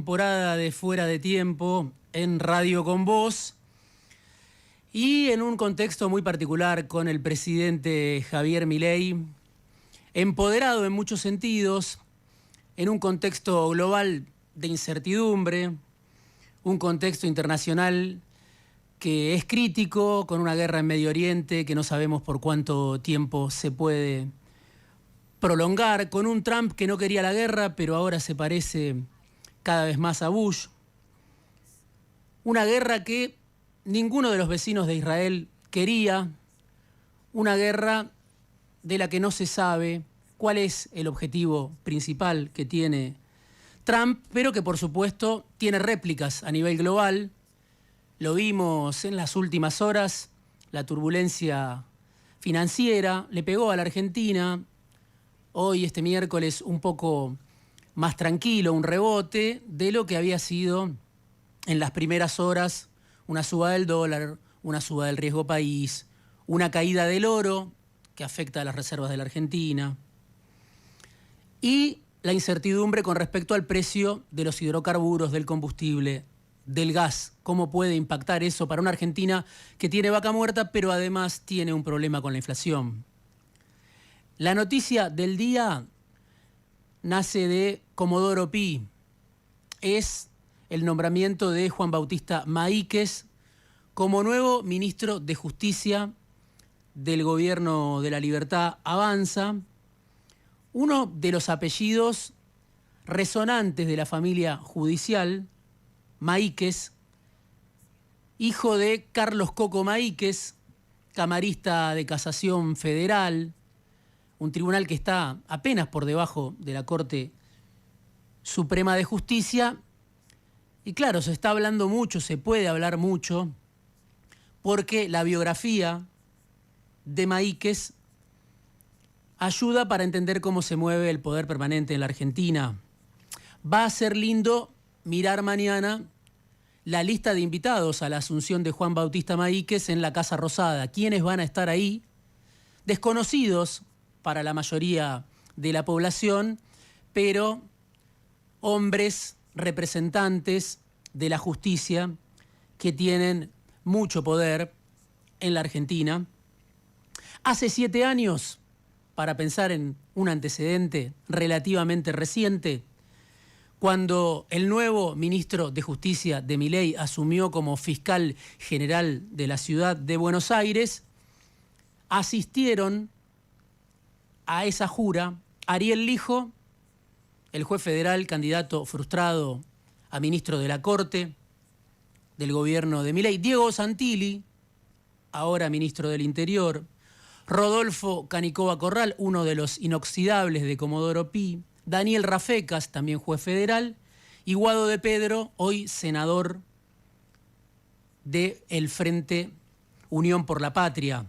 temporada de Fuera de Tiempo en Radio Con Vos y en un contexto muy particular con el presidente Javier Milei, empoderado en muchos sentidos, en un contexto global de incertidumbre, un contexto internacional que es crítico, con una guerra en Medio Oriente que no sabemos por cuánto tiempo se puede prolongar, con un Trump que no quería la guerra, pero ahora se parece cada vez más a Bush. Una guerra que ninguno de los vecinos de Israel quería, una guerra de la que no se sabe cuál es el objetivo principal que tiene Trump, pero que por supuesto tiene réplicas a nivel global. Lo vimos en las últimas horas, la turbulencia financiera le pegó a la Argentina. Hoy, este miércoles, un poco más tranquilo, un rebote de lo que había sido en las primeras horas una suba del dólar, una suba del riesgo país, una caída del oro que afecta a las reservas de la Argentina y la incertidumbre con respecto al precio de los hidrocarburos, del combustible, del gas. ¿Cómo puede impactar eso para una Argentina que tiene vaca muerta, pero además tiene un problema con la inflación? La noticia del día nace de Comodoro Pi. Es el nombramiento de Juan Bautista Maíquez como nuevo ministro de Justicia del Gobierno de la Libertad Avanza, uno de los apellidos resonantes de la familia judicial, Maíquez, hijo de Carlos Coco Maíquez, camarista de Casación Federal, un tribunal que está apenas por debajo de la Corte Suprema de Justicia. Y claro, se está hablando mucho, se puede hablar mucho, porque la biografía de Maíquez ayuda para entender cómo se mueve el poder permanente en la Argentina. Va a ser lindo mirar mañana la lista de invitados a la asunción de Juan Bautista Maíquez en la Casa Rosada. ¿Quiénes van a estar ahí? Desconocidos para la mayoría de la población, pero hombres representantes de la justicia que tienen mucho poder en la Argentina. Hace 7 años, para pensar en un antecedente relativamente reciente, cuando el nuevo ministro de Justicia de Milei asumió como fiscal general de la ciudad de Buenos Aires, asistieron a esa jura Ariel Lijo, el juez federal candidato frustrado a ministro de la Corte del gobierno de Milei, Diego Santilli, ahora ministro del Interior, Rodolfo Canicoba Corral, uno de los inoxidables de Comodoro Pi, Daniel Rafecas, también juez federal, y Guado de Pedro, hoy senador del Frente Unión por la Patria.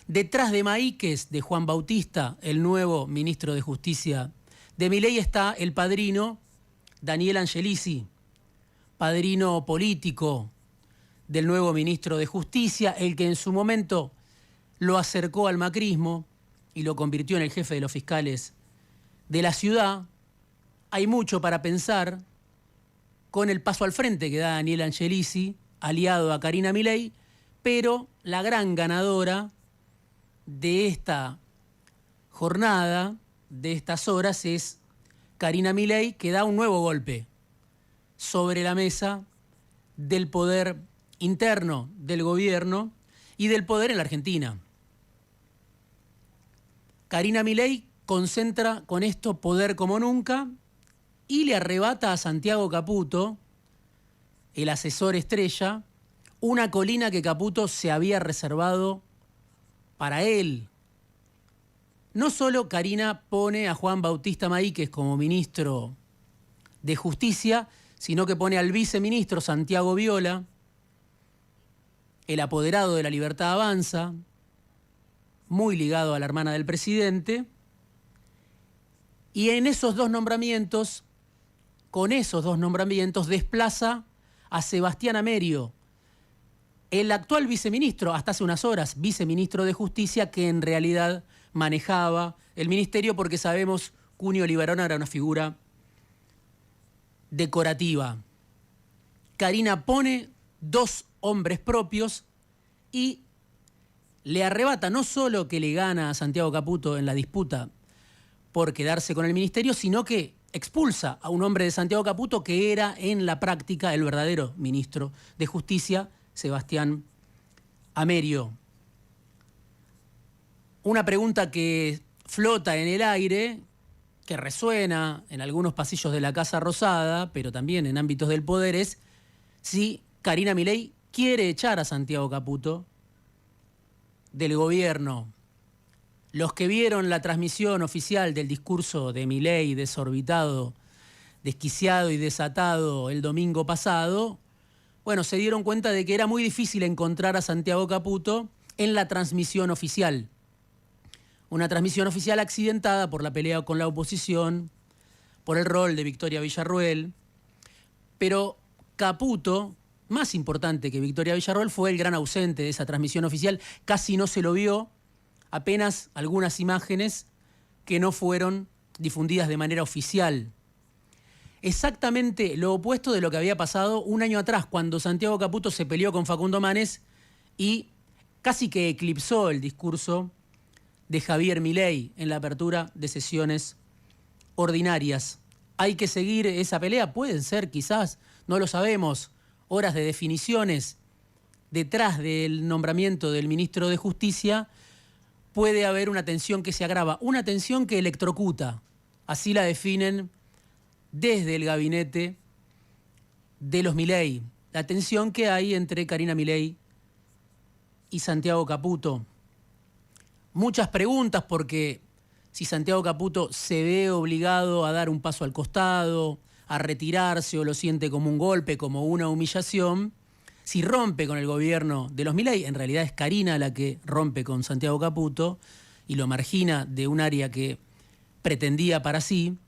Detrás de Maíquez, de Juan Bautista, el nuevo ministro de Justicia de Milei, está el padrino Daniel Angelici, padrino político del nuevo ministro de Justicia, el que en su momento lo acercó al macrismo y lo convirtió en el jefe de los fiscales de la ciudad. Hay mucho para pensar con el paso al frente que da Daniel Angelici, aliado a Karina Milei, pero la gran ganadora de esta jornada, de estas horas, es Karina Milei, que da un nuevo golpe sobre la mesa del poder interno del gobierno y del poder en la Argentina. Karina Milei concentra con esto poder como nunca y le arrebata a Santiago Caputo, el asesor estrella, una colina que Caputo se había reservado para él. No solo Karina pone a Juan Bautista Maíquez como ministro de Justicia, sino que pone al viceministro Santiago Viola, el apoderado de la Libertad Avanza, muy ligado a la hermana del presidente, y en esos dos nombramientos, con esos dos nombramientos, desplaza a Sebastián Amerio, el actual viceministro, hasta hace unas horas, viceministro de Justicia, que en realidad manejaba el ministerio, porque sabemos Cunio Libarona era una figura decorativa. Karina pone 2 hombres propios y le arrebata no solo que le gana a Santiago Caputo en la disputa por quedarse con el ministerio, sino que expulsa a un hombre de Santiago Caputo que era en la práctica el verdadero ministro de Justicia, Sebastián Amerio. Una pregunta que flota en el aire, que resuena en algunos pasillos de la Casa Rosada, pero también en ámbitos del poder, es si Karina Milei quiere echar a Santiago Caputo del gobierno. Los que vieron la transmisión oficial del discurso de Milei desorbitado, desquiciado y desatado el domingo pasado, bueno, se dieron cuenta de que era muy difícil encontrar a Santiago Caputo en la transmisión oficial. Una transmisión oficial accidentada por la pelea con la oposición, por el rol de Victoria Villarruel. Pero Caputo, más importante que Victoria Villarruel, fue el gran ausente de esa transmisión oficial. Casi no se lo vio, apenas algunas imágenes que no fueron difundidas de manera oficial. Exactamente lo opuesto de lo que había pasado un año atrás, cuando Santiago Caputo se peleó con Facundo Manes y casi que eclipsó el discurso de Javier Milei en la apertura de sesiones ordinarias. ¿Hay que seguir esa pelea? Pueden ser, quizás, no lo sabemos, horas de definiciones. Detrás del nombramiento del ministro de Justicia puede haber una tensión que se agrava, una tensión que electrocuta. Así la definen desde el gabinete de los Milei. La tensión que hay entre Karina Milei y Santiago Caputo. Muchas preguntas porque si Santiago Caputo se ve obligado a dar un paso al costado, a retirarse o lo siente como un golpe, como una humillación, si rompe con el gobierno de los Milei, en realidad es Karina la que rompe con Santiago Caputo y lo margina de un área que pretendía para sí.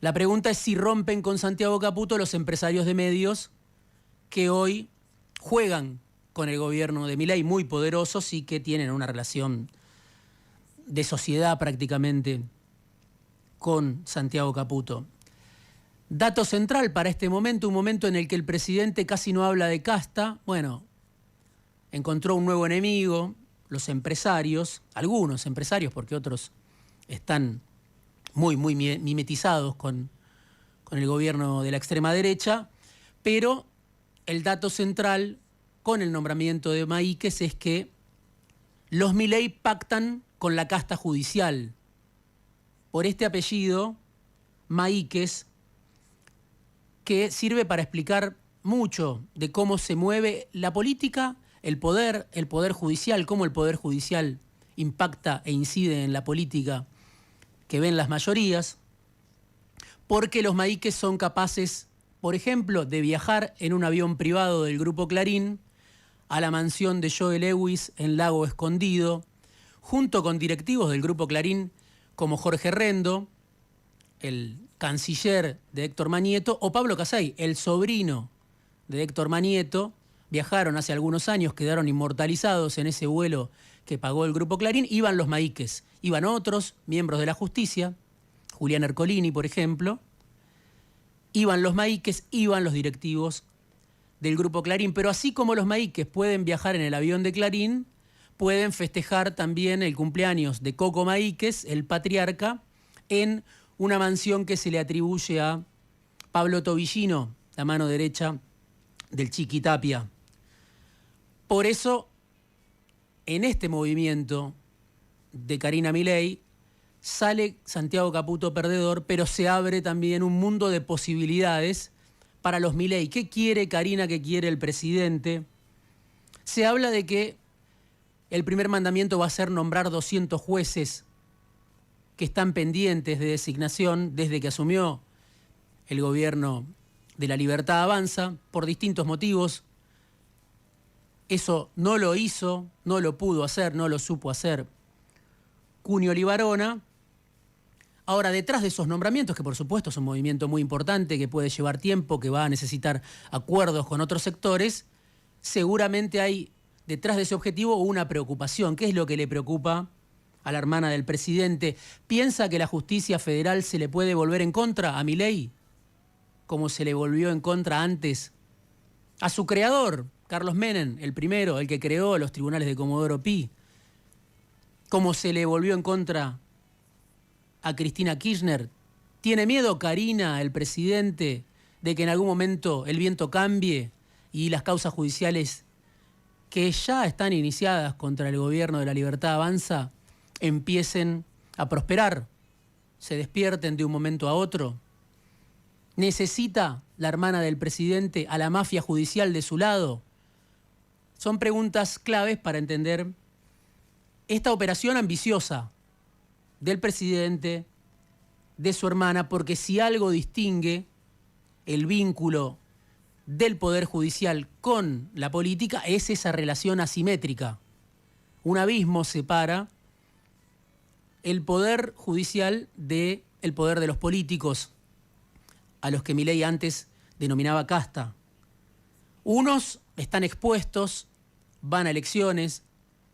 La pregunta es si rompen con Santiago Caputo los empresarios de medios que hoy juegan con el gobierno de Milei, muy poderosos y que tienen una relación de sociedad prácticamente con Santiago Caputo. Dato central para este momento, un momento en el que el presidente casi no habla de casta. Bueno, encontró un nuevo enemigo, los empresarios, algunos empresarios, porque otros están muy mimetizados con el gobierno de la extrema derecha, pero el dato central con el nombramiento de Maíquez es que los Milei pactan con la casta judicial. Por este apellido, Maíquez, que sirve para explicar mucho de cómo se mueve la política, el poder judicial, cómo el poder judicial impacta e incide en la política que ven las mayorías, porque los Maíquez son capaces, por ejemplo, de viajar en un avión privado del Grupo Clarín a la mansión de Joe Lewis en Lago Escondido, junto con directivos del Grupo Clarín como Jorge Rendo, el canciller de Héctor Manieto, o Pablo Casay, el sobrino de Héctor Manieto. Viajaron hace algunos años, quedaron inmortalizados en ese vuelo que pagó el Grupo Clarín. Iban los Maíquez, iban otros miembros de la justicia, Julián Ercolini, por ejemplo. Iban los Maíquez, iban los directivos del Grupo Clarín, pero así como los Maíquez pueden viajar en el avión de Clarín, pueden festejar también el cumpleaños de Coco Maíquez, el patriarca, en una mansión que se le atribuye a Pablo Tobillino, la mano derecha del Chiqui Tapia. Por eso, en este movimiento de Karina Milei, sale Santiago Caputo perdedor, pero se abre también un mundo de posibilidades para los Milei. ¿Qué quiere Karina? ¿Qué quiere el presidente? Se habla de que el primer mandamiento va a ser nombrar 200 jueces que están pendientes de designación desde que asumió el gobierno de La Libertad Avanza, por distintos motivos. Eso no lo hizo, no lo pudo hacer, no lo supo hacer Cunio Libarona. Ahora, detrás de esos nombramientos, que por supuesto es un movimiento muy importante, que puede llevar tiempo, que va a necesitar acuerdos con otros sectores, seguramente hay detrás de ese objetivo una preocupación. ¿Qué es lo que le preocupa a la hermana del presidente? ¿Piensa que la justicia federal se le puede volver en contra a Milei? como se le volvió en contra antes a su creador, Carlos Menem, el primero, el que creó los tribunales de Comodoro Pi, como se le volvió en contra a Cristina Kirchner. ¿Tiene miedo Karina, el presidente, de que en algún momento el viento cambie y las causas judiciales que ya están iniciadas contra el gobierno de la Libertad Avanza empiecen a prosperar, se despierten de un momento a otro? ¿Necesita la hermana del presidente a la mafia judicial de su lado? Son preguntas claves para entender esta operación ambiciosa del presidente, de su hermana, porque si algo distingue el vínculo del Poder Judicial con la política es esa relación asimétrica. Un abismo separa el Poder Judicial del poder de los políticos, a los que Milei antes denominaba casta. Unos están expuestos, van a elecciones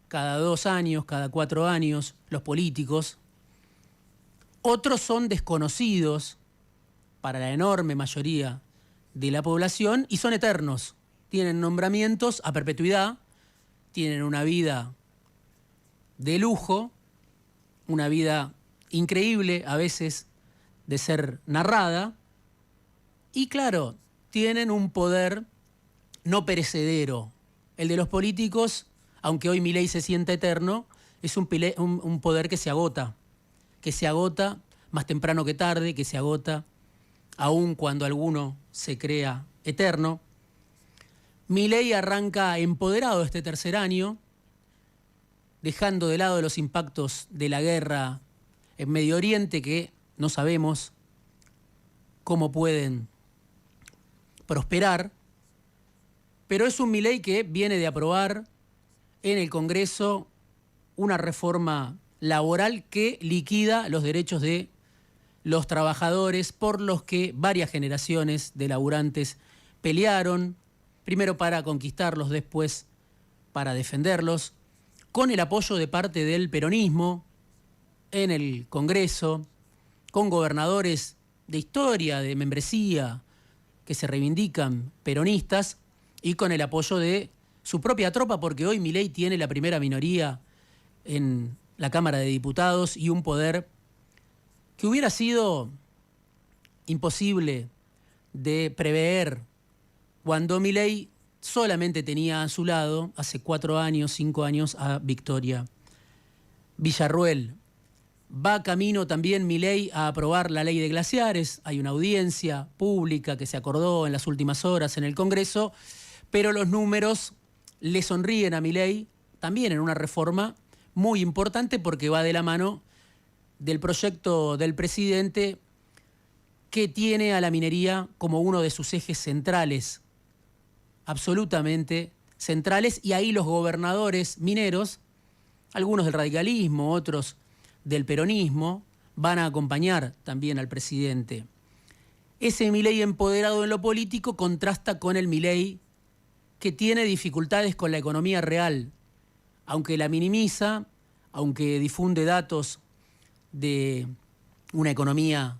cada 2 años, cada 4 años, los políticos. Otros son desconocidos para la enorme mayoría de la población y son eternos. Tienen nombramientos a perpetuidad, tienen una vida de lujo, una vida increíble a veces de ser narrada, y claro, tienen un poder no perecedero. El de los políticos, aunque hoy Milei se sienta eterno, es un poder que se agota más temprano que tarde, que se agota aun cuando alguno se crea eterno. Milei arranca empoderado este tercer año, dejando de lado los impactos de la guerra en Medio Oriente, que no sabemos cómo pueden prosperar, pero es un Milei que viene de aprobar en el Congreso una reforma laboral que liquida los derechos de los trabajadores por los que varias generaciones de laburantes pelearon, primero para conquistarlos, después para defenderlos, con el apoyo de parte del peronismo en el Congreso, con gobernadores de historia, de membresía, que se reivindican peronistas, y con el apoyo de su propia tropa, porque hoy Milei tiene la primera minoría en la Cámara de Diputados y un poder que hubiera sido imposible de prever cuando Milei solamente tenía a su lado, hace 4 años, 5 años, a Victoria Villarruel. Va camino también Milei a aprobar la ley de glaciares. Hay una audiencia pública que se acordó en las últimas horas en el Congreso, pero los números le sonríen a Milei también en una reforma muy importante porque va de la mano del proyecto del presidente que tiene a la minería como uno de sus ejes centrales, absolutamente centrales, y ahí los gobernadores mineros, algunos del radicalismo, otros del peronismo, van a acompañar también al presidente. Ese Milei empoderado en lo político contrasta con el Milei que tiene dificultades con la economía real, aunque la minimiza, aunque difunde datos de una economía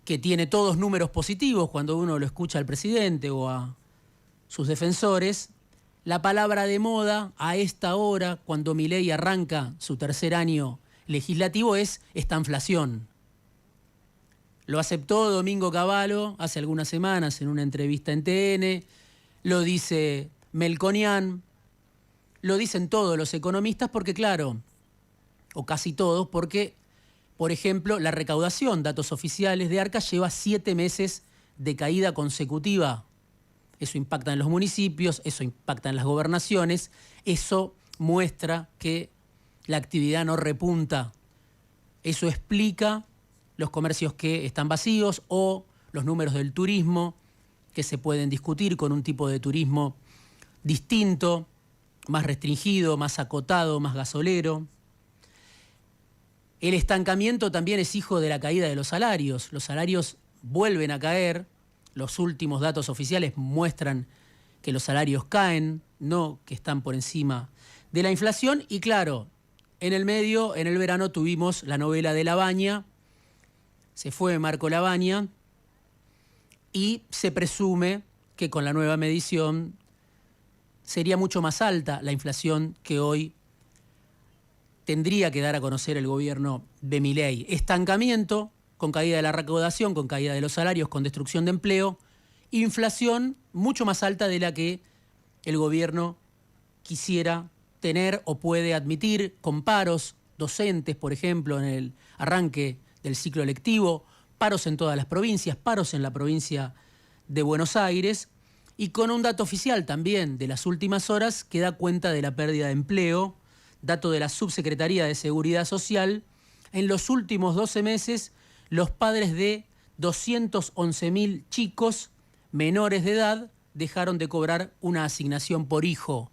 que tiene todos números positivos cuando uno lo escucha al presidente o a sus defensores. La palabra de moda a esta hora, cuando Milei arranca su tercer año legislativo, es estanflación. Lo aceptó Domingo Cavallo hace algunas semanas en una entrevista en TN, lo dice Melconian, lo dicen todos los economistas porque, claro, o casi todos, porque, por ejemplo, la recaudación, datos oficiales de Arca, lleva 7 meses de caída consecutiva. Eso impacta en los municipios, eso impacta en las gobernaciones, eso muestra que la actividad no repunta. Eso explica los comercios que están vacíos o los números del turismo que se pueden discutir con un tipo de turismo distinto, más restringido, más acotado, más gasolero. El estancamiento también es hijo de la caída de los salarios. Los salarios vuelven a caer. Los últimos datos oficiales muestran que los salarios caen, no que están por encima de la inflación. Y claro, en el medio, en el verano, tuvimos la novela de Labaña. Se fue Marco Labaña, y se presume que con la nueva medición sería mucho más alta la inflación que hoy tendría que dar a conocer el gobierno de Milei. Estancamiento, con caída de la recaudación, con caída de los salarios, con destrucción de empleo, inflación mucho más alta de la que el gobierno quisiera tener o puede admitir, con paros docentes, por ejemplo, en el arranque del ciclo lectivo, paros en todas las provincias, paros en la provincia de Buenos Aires, y con un dato oficial también de las últimas horas que da cuenta de la pérdida de empleo, dato de la Subsecretaría de Seguridad Social. En los últimos 12 meses, los padres de 211.000 chicos menores de edad dejaron de cobrar una asignación por hijo.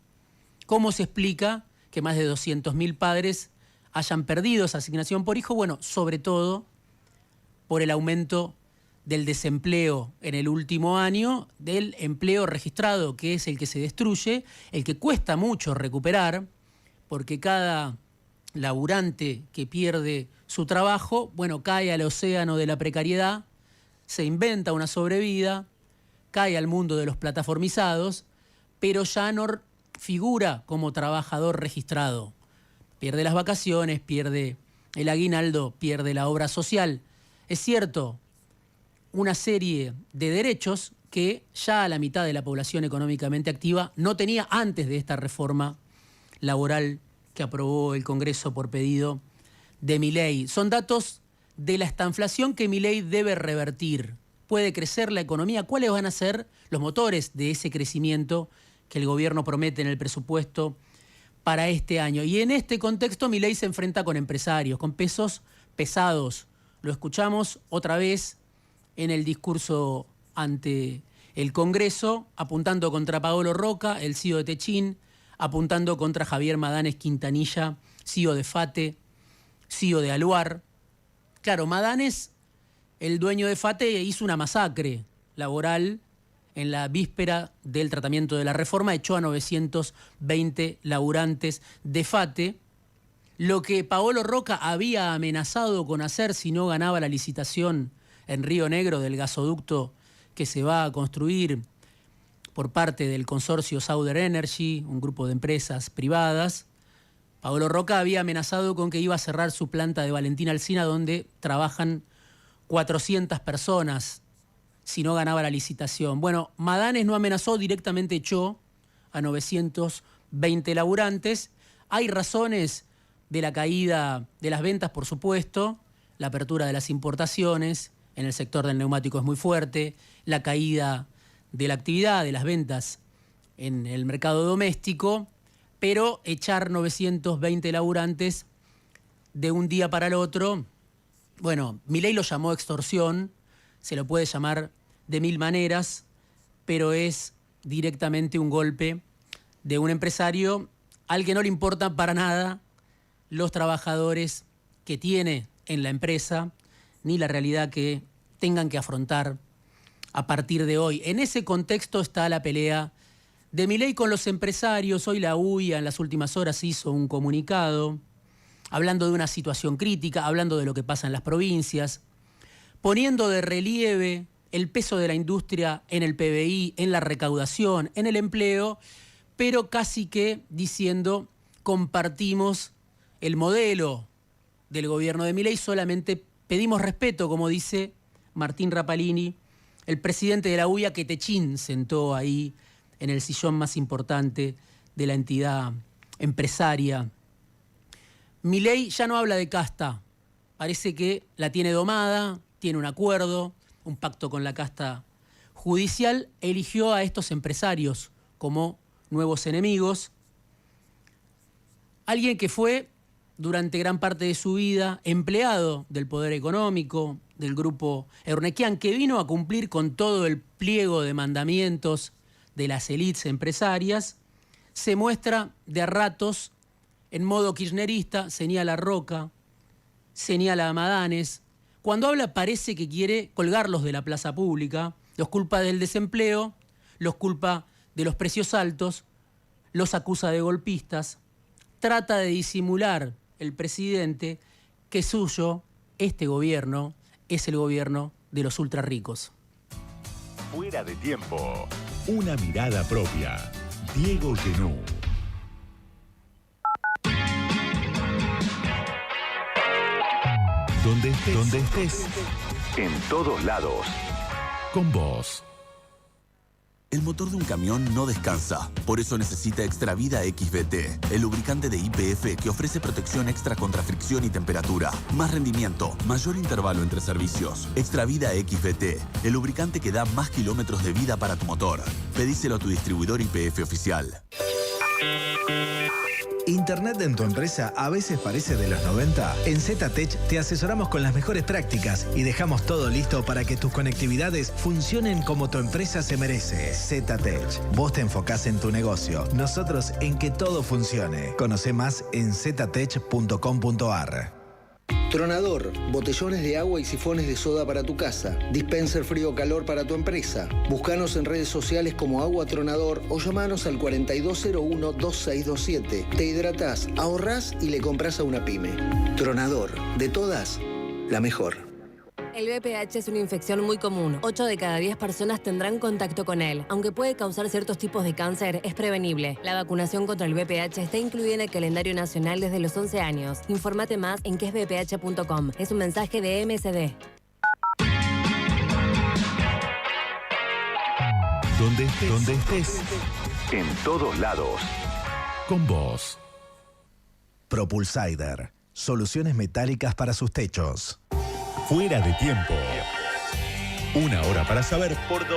¿Cómo se explica que más de 200.000 padres hayan perdido esa asignación por hijo? Bueno, sobre todo por el aumento del desempleo en el último año, del empleo registrado, que es el que se destruye, el que cuesta mucho recuperar, porque cada laburante que pierde su trabajo, bueno, cae al océano de la precariedad, se inventa una sobrevida, cae al mundo de los plataformizados, pero ya no figura como trabajador registrado. Pierde las vacaciones, pierde el aguinaldo, pierde la obra social. Es cierto, una serie de derechos que ya la mitad de la población económicamente activa no tenía antes de esta reforma laboral que aprobó el Congreso por pedido de Milei. Son datos de la estanflación que Milei debe revertir. Puede crecer la economía. ¿Cuáles van a ser los motores de ese crecimiento que el gobierno promete en el presupuesto para este año? Y en este contexto Milei se enfrenta con empresarios, con pesos pesados. Lo escuchamos otra vez en el discurso ante el Congreso, apuntando contra Paolo Roca, el CEO de Techin, apuntando contra Javier Madanes Quintanilla, CEO de FATE, CEO de Aluar. Claro, Madanes, el dueño de FATE, hizo una masacre laboral en la víspera del tratamiento de la reforma, echó a 920 laburantes de FATE. Lo que Paolo Roca había amenazado con hacer si no ganaba la licitación en Río Negro del gasoducto que se va a construir por parte del consorcio Southern Energy, un grupo de empresas privadas. Paolo Roca había amenazado con que iba a cerrar su planta de Valentín Alsina, donde trabajan 400 personas, si no ganaba la licitación. Bueno, Madanes no amenazó, directamente echó a 920 laburantes. Hay razones de la caída de las ventas, por supuesto, la apertura de las importaciones en el sector del neumático es muy fuerte, la caída de la actividad, de las ventas en el mercado doméstico, pero echar 920 laburantes de un día para el otro, bueno, Milei lo llamó extorsión, se lo puede llamar de mil maneras, pero es directamente un golpe de un empresario al que no le importan para nada los trabajadores que tiene en la empresa, ni la realidad que tengan que afrontar a partir de hoy. En ese contexto está la pelea de Milei con los empresarios. Hoy la UIA en las últimas horas hizo un comunicado hablando de una situación crítica, hablando de lo que pasa en las provincias, poniendo de relieve el peso de la industria en el PBI, en la recaudación, en el empleo, pero casi que diciendo compartimos el modelo del gobierno de Milei, solamente pedimos respeto, como dice Martín Rapalini, el presidente de la UIA, que Techin sentó ahí en el sillón más importante de la entidad empresaria. Milei ya no habla de casta, parece que la tiene domada, tiene un acuerdo, un pacto con la casta judicial, eligió a estos empresarios como nuevos enemigos. Alguien que fue durante gran parte de su vida empleado del poder económico, del grupo Eurnequian, que vino a cumplir con todo el pliego de mandamientos de las élites empresarias, se muestra de a ratos en modo kirchnerista, señala a Roca, señala a Madanes. Cuando habla parece que quiere colgarlos de la plaza pública, los culpa del desempleo, los culpa de los precios altos, los acusa de golpistas. Trata de disimular el presidente que suyo, este gobierno, es el gobierno de los ultrarricos. Fuera de tiempo. Una mirada propia. Diego Genú. Donde estés. En todos lados. Con vos. El motor de un camión no descansa, por eso necesita Extravida XVT, el lubricante de YPF que ofrece protección extra contra fricción y temperatura, más rendimiento, mayor intervalo entre servicios. Extravida XVT, el lubricante que da más kilómetros de vida para tu motor. Pedíselo a tu distribuidor YPF oficial. ¿Internet en tu empresa a veces parece de los 90? En ZTech te asesoramos con las mejores prácticas y dejamos todo listo para que tus conectividades funcionen como tu empresa se merece. ZTech. Vos te enfocás en tu negocio, nosotros en que todo funcione. Conoce más en ztech.com.ar. Tronador, botellones de agua y sifones de soda para tu casa. Dispenser frío-calor para tu empresa. Búscanos en redes sociales como Agua Tronador o llamanos al 4201-2627. Te hidratás, ahorrás y le compras a una pyme. Tronador, de todas, la mejor. El VPH es una infección muy común. 8 de cada 10 personas tendrán contacto con él. Aunque puede causar ciertos tipos de cáncer, es prevenible. La vacunación contra el VPH está incluida en el calendario nacional desde los 11 años. Infórmate más en quesvph.com. Es un mensaje de MSD. Donde estés. En todos lados. Con vos. Propulsider. Soluciones metálicas para sus techos. Fuera de tiempo. Una hora para saber por dónde.